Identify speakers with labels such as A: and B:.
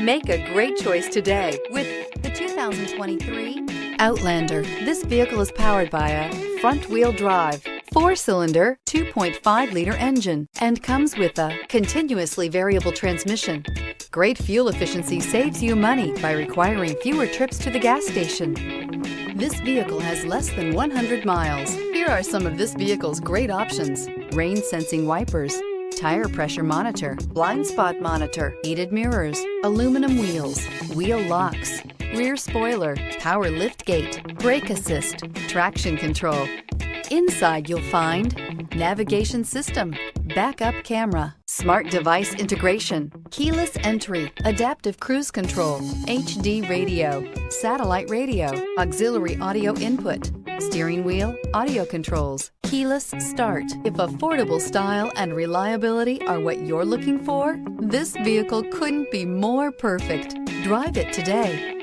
A: Make a great choice today with the 2023 Outlander. This vehicle is powered by a front-wheel drive, 4-cylinder, 2.5-liter engine, and comes with a continuously variable transmission. Great fuel efficiency saves you money by requiring fewer trips to the gas station. This vehicle has less than 100 miles. Here are some of this vehicle's great options: rain-sensing wipers, tire pressure monitor, blind spot monitor, heated mirrors, aluminum wheels, wheel locks, rear spoiler, power liftgate, brake assist, traction control. Inside you'll find navigation system, backup camera, smart device integration, keyless entry, adaptive cruise control, HD radio, satellite radio, auxiliary audio input, steering wheel audio controls, keyless start. If affordable style and reliability are what you're looking for, this vehicle couldn't be more perfect. Drive it today.